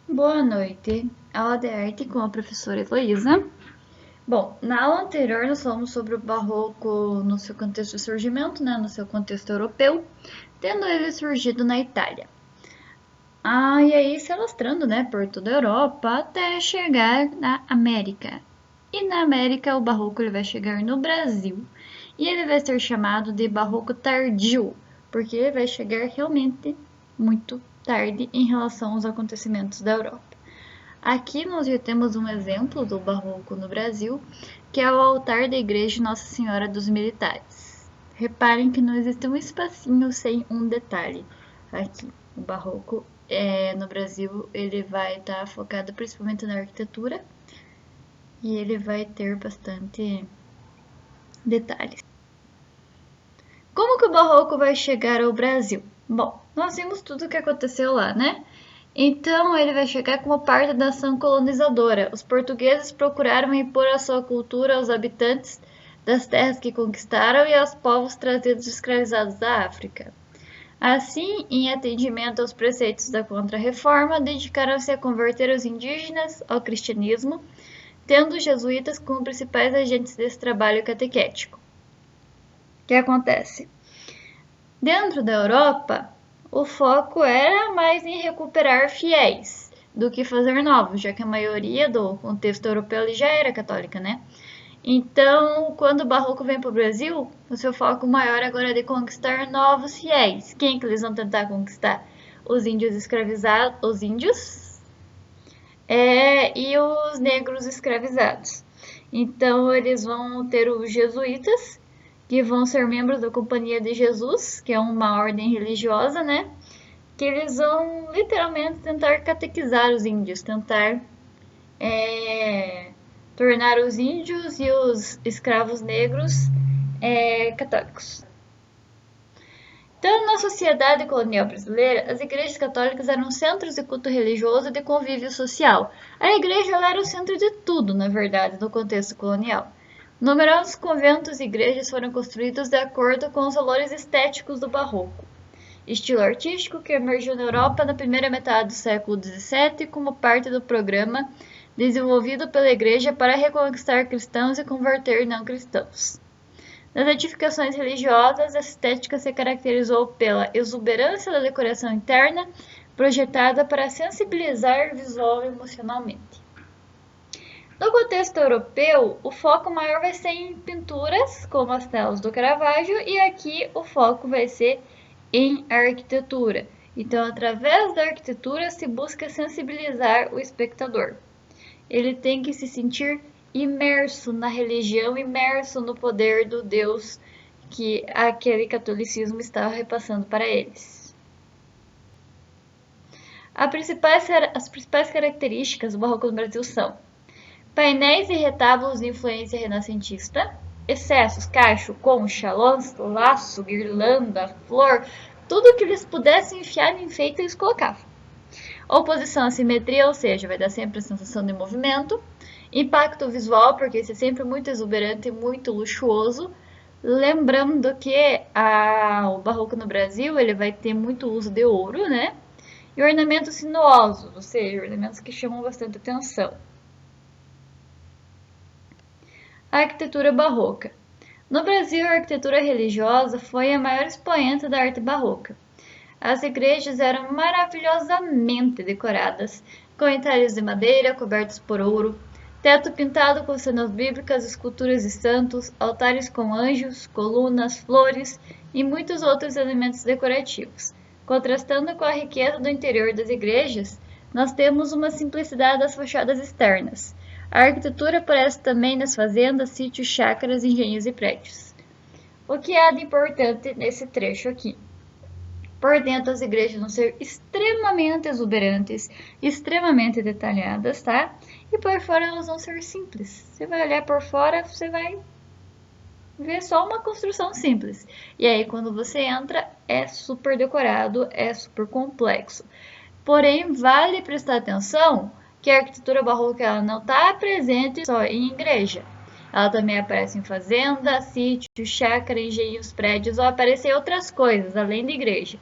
Boa noite, aula de arte com a professora Heloísa. Bom, na aula anterior nós falamos sobre o barroco no seu contexto de surgimento, no seu contexto europeu, tendo ele surgido na Itália. E aí se alastrando, por toda a Europa até chegar na América. E na América o barroco ele vai chegar no Brasil e ele vai ser chamado de barroco tardio, porque ele vai chegar realmente muito tarde em relação aos acontecimentos da Europa. Aqui nós já temos um exemplo do barroco no Brasil, que é o altar da igreja Nossa Senhora dos Militares. Reparem que não existe um espacinho sem um detalhe aqui. O barroco no Brasil ele vai estar focado principalmente na arquitetura e ele vai ter bastante detalhes. Como que o barroco vai chegar ao Brasil? Bom, nós vimos tudo o que aconteceu lá, Então ele vai chegar como parte da ação colonizadora. Os portugueses procuraram impor a sua cultura aos habitantes das terras que conquistaram e aos povos trazidos escravizados da África. Assim, em atendimento aos preceitos da Contra-Reforma, dedicaram-se a converter os indígenas ao cristianismo, tendo os jesuítas como principais agentes desse trabalho catequético. O que acontece? Dentro da Europa, o foco era mais em recuperar fiéis do que fazer novos, já que a maioria do contexto europeu já era católica, Então, quando o barroco vem para o Brasil, o seu foco maior agora é de conquistar novos fiéis. Quem que eles vão tentar conquistar? Os índios escravizados, os índios e os negros escravizados. Então, eles vão ter os jesuítas, que vão ser membros da Companhia de Jesus, que é uma ordem religiosa, Que eles vão literalmente tentar catequizar os índios, tentar tornar os índios e os escravos negros católicos. Então, na sociedade colonial brasileira, as igrejas católicas eram centros de culto religioso e de convívio social. A igreja era o centro de tudo, na verdade, no contexto colonial. Numerosos conventos e igrejas foram construídos de acordo com os valores estéticos do barroco, estilo artístico que emergiu na Europa na primeira metade do século XVII como parte do programa desenvolvido pela Igreja para reconquistar cristãos e converter não cristãos. Nas edificações religiosas, a estética se caracterizou pela exuberância da decoração interna, projetada para sensibilizar visual e emocionalmente. No contexto europeu, o foco maior vai ser em pinturas, como as telas do Caravaggio, e aqui o foco vai ser em arquitetura. Então, através da arquitetura, se busca sensibilizar o espectador. Ele tem que se sentir imerso na religião, imerso no poder do Deus que aquele catolicismo estava repassando para eles. As principais características do barroco no Brasil são painéis e retábulos de influência renascentista, excessos, cacho, concha, laço, guirlanda, flor, tudo que eles pudessem enfiar em enfeite eles colocavam. Oposição à simetria, ou seja, vai dar sempre a sensação de movimento. Impacto visual, porque esse é sempre muito exuberante e muito luxuoso. Lembrando que o barroco no Brasil ele vai ter muito uso de ouro, E ornamentos sinuosos, ou seja, ornamentos que chamam bastante atenção. A arquitetura barroca. No Brasil, a arquitetura religiosa foi a maior expoente da arte barroca. As igrejas eram maravilhosamente decoradas, com entalhes de madeira cobertos por ouro, teto pintado com cenas bíblicas, esculturas de santos, altares com anjos, colunas, flores e muitos outros elementos decorativos. Contrastando com a riqueza do interior das igrejas, nós temos uma simplicidade das fachadas externas. A arquitetura aparece também nas fazendas, sítios, chácaras, engenhos e prédios. O que há de importante nesse trecho aqui? Por dentro, as igrejas vão ser extremamente exuberantes, extremamente detalhadas, E por fora elas vão ser simples. Você vai olhar por fora, você vai ver só uma construção simples. E aí, quando você entra, é super decorado, é super complexo. Porém, vale prestar atenção que a arquitetura barroca ela não está presente só em igreja. Ela também aparece em fazenda, sítio, chácara, engenhos, prédios, ou aparecem outras coisas, além da igreja.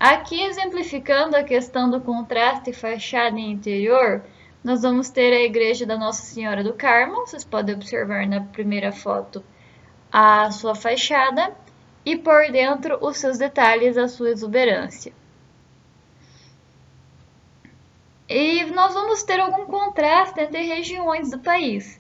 Aqui, exemplificando a questão do contraste fachada e interior, nós vamos ter a igreja da Nossa Senhora do Carmo. Vocês podem observar na primeira foto a sua fachada e por dentro os seus detalhes, a sua exuberância. E nós vamos ter algum contraste entre regiões do país.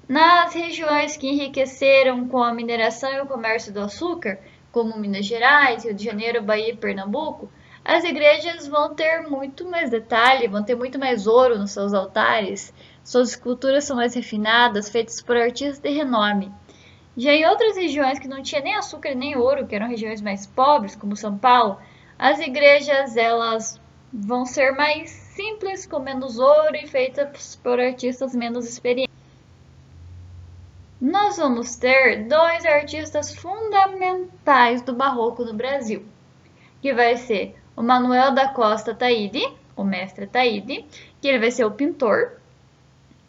Nas regiões que enriqueceram com a mineração e o comércio do açúcar, como Minas Gerais, Rio de Janeiro, Bahia e Pernambuco, as igrejas vão ter muito mais detalhe, vão ter muito mais ouro nos seus altares, suas esculturas são mais refinadas, feitas por artistas de renome. Já em outras regiões que não tinha nem açúcar nem ouro, que eram regiões mais pobres, como São Paulo, as igrejas elas vão ser mais simples, com menos ouro e feitas por artistas menos experientes. Nós vamos ter dois artistas fundamentais do Barroco no Brasil, que vai ser o Manuel da Costa Taide, o mestre Taide, que ele vai ser o pintor,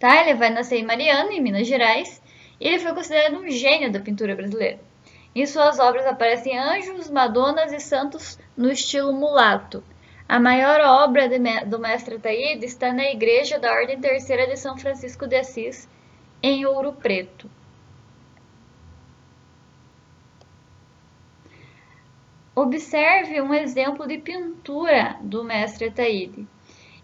tá? Ele vai nascer em Mariana, em Minas Gerais, e ele foi considerado um gênio da pintura brasileira. Em suas obras aparecem anjos, madonas e santos no estilo mulato. A maior obra do mestre Taide está na Igreja da Ordem Terceira de São Francisco de Assis, em Ouro Preto. Observe um exemplo de pintura do mestre Taide.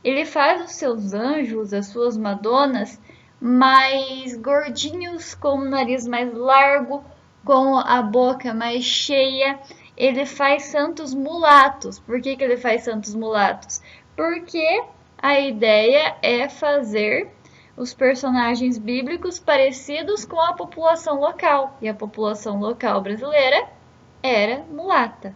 Ele faz os seus anjos, as suas madonas, mais gordinhos, com o nariz mais largo, com a boca mais cheia. Ele faz santos mulatos. Por que ele faz santos mulatos? Porque a ideia é fazer os personagens bíblicos parecidos com a população local. E a população local brasileira era mulata.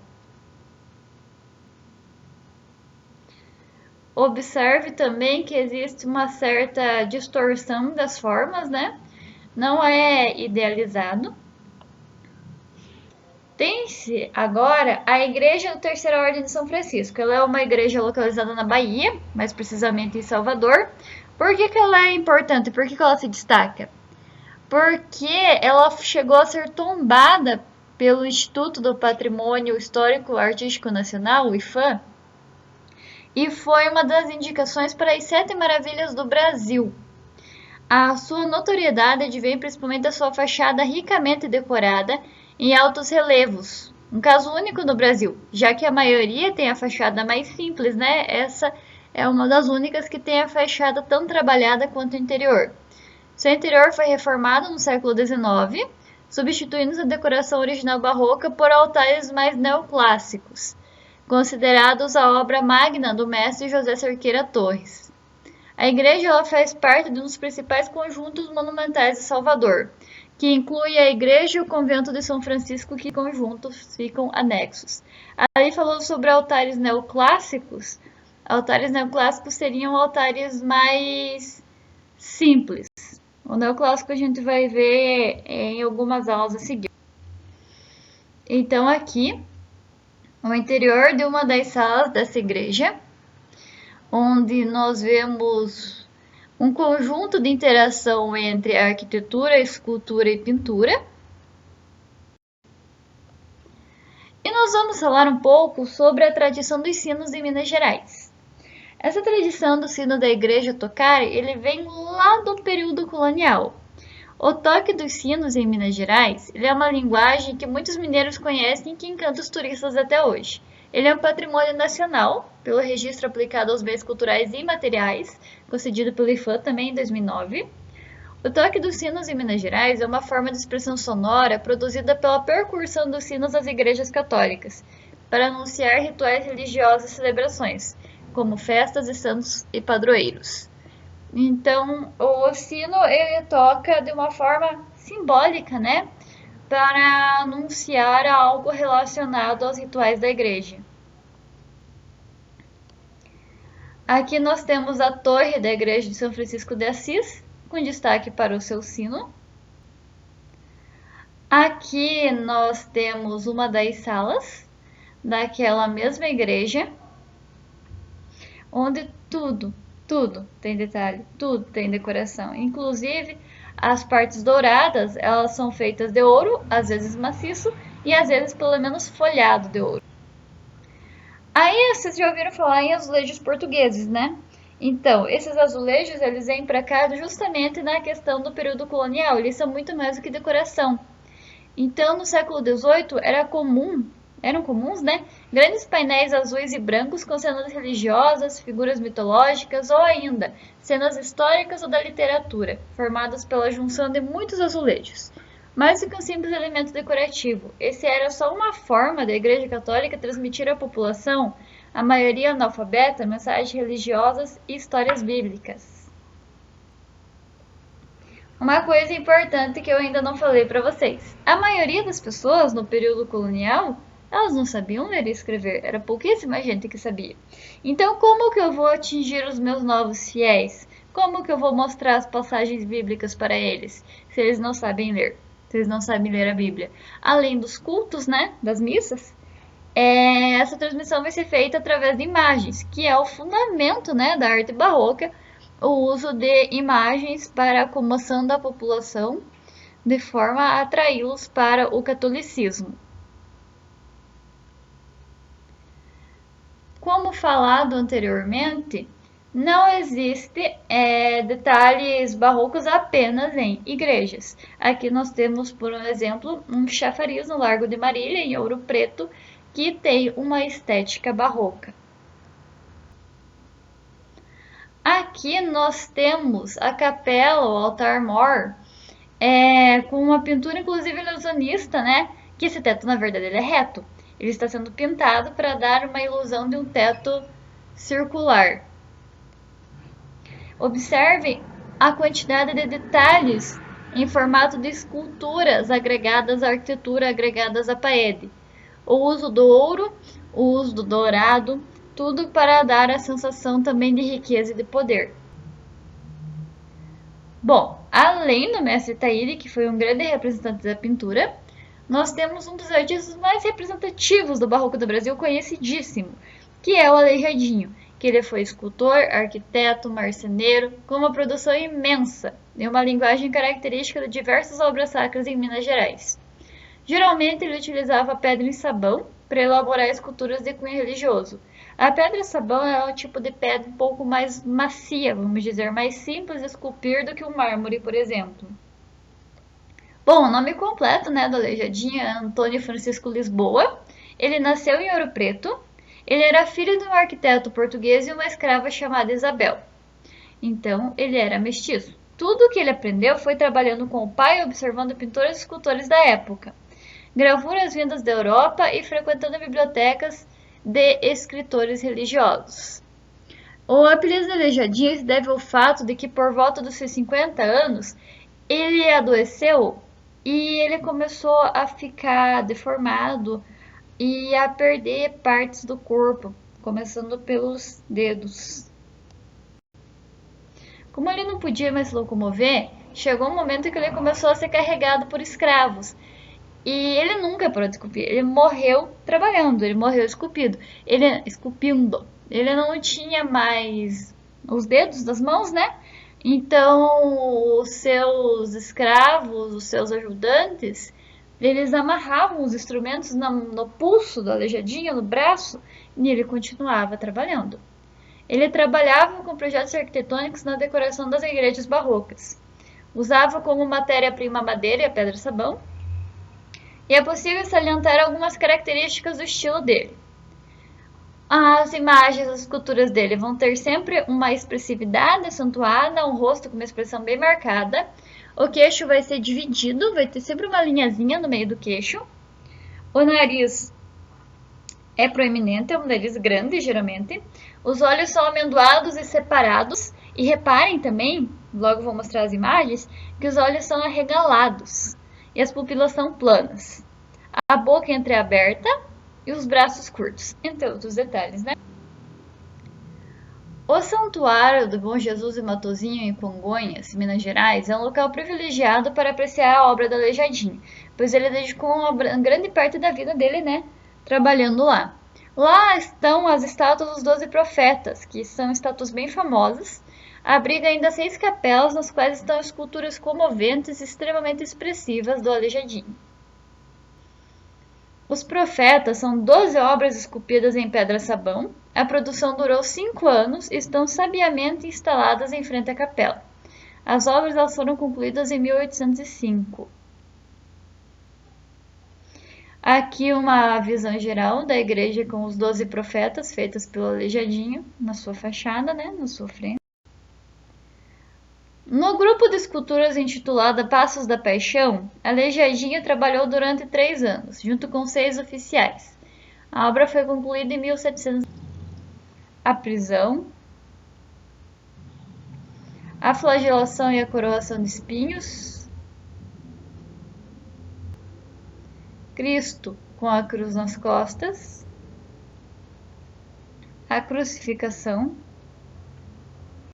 Observe também que existe uma certa distorção das formas, né? Não é idealizado. Tem-se agora a Igreja da Terceira Ordem de São Francisco. Ela é uma igreja localizada na Bahia, mais precisamente em Salvador. Por que ela é importante? Por que ela se destaca? Porque ela chegou a ser tombada pelo Instituto do Patrimônio Histórico Artístico Nacional, o IPHAN, e foi uma das indicações para as 7 Maravilhas do Brasil. A sua notoriedade advém principalmente da sua fachada ricamente decorada em altos relevos, um caso único no Brasil, já que a maioria tem a fachada mais simples, né? Essa é uma das únicas que tem a fachada tão trabalhada quanto o interior. Seu interior foi reformado no século XIX, substituindo a decoração original barroca por altares mais neoclássicos, considerados a obra magna do mestre José Cerqueira Torres. A igreja faz parte de um dos principais conjuntos monumentais de Salvador, que inclui a igreja e o convento de São Francisco, que conjuntos ficam anexos. Ali falou sobre altares neoclássicos. Altares neoclássicos seriam altares mais simples. O neoclássico a gente vai ver em algumas aulas a seguir. Então aqui o interior de uma das salas dessa igreja, onde nós vemos um conjunto de interação entre arquitetura, escultura e pintura. E nós vamos falar um pouco sobre a tradição dos sinos em Minas Gerais. Essa tradição do sino da igreja tocar, ele vem lá do período colonial. O toque dos sinos em Minas Gerais, ele é uma linguagem que muitos mineiros conhecem e que encanta os turistas até hoje. Ele é um patrimônio nacional, pelo registro aplicado aos bens culturais e imateriais, concedido pelo IPHAN também em 2009. O toque dos sinos em Minas Gerais é uma forma de expressão sonora produzida pela percussão dos sinos das igrejas católicas, para anunciar rituais religiosos e celebrações, como festas de santos e padroeiros. Então, o sino ele toca de uma forma simbólica, né? Para anunciar algo relacionado aos rituais da igreja. Aqui nós temos a torre da igreja de São Francisco de Assis, com destaque para o seu sino. Aqui nós temos uma das salas daquela mesma igreja, onde tudo tem detalhe, tudo tem decoração. Inclusive, as partes douradas, elas são feitas de ouro, às vezes maciço, e às vezes pelo menos folhado de ouro. Aí vocês já ouviram falar em azulejos portugueses, né? Então, esses azulejos, eles vêm para cá justamente na questão do período colonial. Eles são muito mais do que decoração. Então, no século XVIII, eram comuns, né? Grandes painéis azuis e brancos com cenas religiosas, figuras mitológicas ou ainda cenas históricas ou da literatura, formadas pela junção de muitos azulejos. Mais do que um simples elemento decorativo, esse era só uma forma da Igreja Católica transmitir à população, a maioria analfabeta, mensagens religiosas e histórias bíblicas. Uma coisa importante que eu ainda não falei para vocês. A maioria das pessoas no período colonial, elas não sabiam ler e escrever. Era pouquíssima gente que sabia. Então, como que eu vou atingir os meus novos fiéis? Como que eu vou mostrar as passagens bíblicas para eles, se eles não sabem ler? Se eles não sabem ler a Bíblia? Além dos cultos, né, das missas, essa transmissão vai ser feita através de imagens, que é o fundamento, né, da arte barroca, o uso de imagens para a comoção da população, de forma a atraí-los para o catolicismo. Como falado anteriormente, não existe detalhes barrocos apenas em igrejas. Aqui nós temos, por exemplo, um chafariz no Largo de Marília, em Ouro Preto, que tem uma estética barroca. Aqui nós temos a capela, o altar-mor, com uma pintura inclusive ilusionista, né? Que esse teto, na verdade, ele é reto. Ele está sendo pintado para dar uma ilusão de um teto circular. Observe a quantidade de detalhes em formato de esculturas agregadas à arquitetura, agregadas à parede. O uso do ouro, o uso do dourado, tudo para dar a sensação também de riqueza e de poder. Bom, além do mestre Taíde, que foi um grande representante da pintura, nós temos um dos artistas mais representativos do Barroco do Brasil, conhecidíssimo, que é o Aleijadinho, que ele foi escultor, arquiteto, marceneiro, com uma produção imensa e uma linguagem característica de diversas obras sacras em Minas Gerais. Geralmente ele utilizava pedra em sabão para elaborar esculturas de cunho religioso. A pedra sabão é um tipo de pedra um pouco mais macia, vamos dizer, mais simples de esculpir do que o mármore, por exemplo. Bom, o nome completo, né, do Aleijadinho é Antônio Francisco Lisboa. Ele nasceu em Ouro Preto. Ele era filho de um arquiteto português e uma escrava chamada Isabel. Então, ele era mestiço. Tudo o que ele aprendeu foi trabalhando com o pai e observando pintores e escultores da época. Gravuras vindas da Europa e frequentando bibliotecas de escritores religiosos. O apelido de Aleijadinho se deve ao fato de que, por volta dos seus 50 anos, ele adoeceu e ele começou a ficar deformado e a perder partes do corpo, começando pelos dedos. Como ele não podia mais se locomover, chegou um momento em que ele começou a ser carregado por escravos. E ele nunca parou de esculpir, ele morreu trabalhando, ele morreu esculpindo. Ele não tinha mais os dedos das mãos, né? Então, os seus escravos, os seus ajudantes, eles amarravam os instrumentos no pulso do Aleijadinho, no braço, e ele continuava trabalhando. Ele trabalhava com projetos arquitetônicos na decoração das igrejas barrocas. Usava como matéria-prima a madeira e a pedra-sabão. E é possível salientar algumas características do estilo dele. As imagens, as esculturas dele vão ter sempre uma expressividade acentuada, um rosto com uma expressão bem marcada. O queixo vai ser dividido, vai ter sempre uma linhazinha no meio do queixo. O nariz é proeminente, é um nariz grande, geralmente. Os olhos são amendoados e separados. E reparem também, logo vou mostrar as imagens, que os olhos são arregalados e as pupilas são planas. A boca é entreaberta e os braços curtos, entre outros detalhes, né? O Santuário do Bom Jesus e Matozinho em Congonhas, Minas Gerais, é um local privilegiado para apreciar a obra do Aleijadinho, pois ele dedicou uma grande parte da vida dele, né, trabalhando lá. Lá estão as estátuas dos 12 profetas, que são estátuas bem famosas. Abriga ainda 6 capelas, nas quais estão esculturas comoventes e extremamente expressivas do Aleijadinho. Os Profetas são 12 obras esculpidas em pedra-sabão. A produção durou 5 anos e estão sabiamente instaladas em frente à capela. As obras elas foram concluídas em 1805. Aqui uma visão geral da igreja com os 12 profetas feitas pelo Aleijadinho na sua fachada, né, na sua frente. No grupo de esculturas intitulada Passos da Paixão, Aleijadinho trabalhou durante 3 anos, junto com 6 oficiais. A obra foi concluída em 1700. A prisão, a flagelação e a coroação de espinhos, Cristo com a cruz nas costas, a crucificação,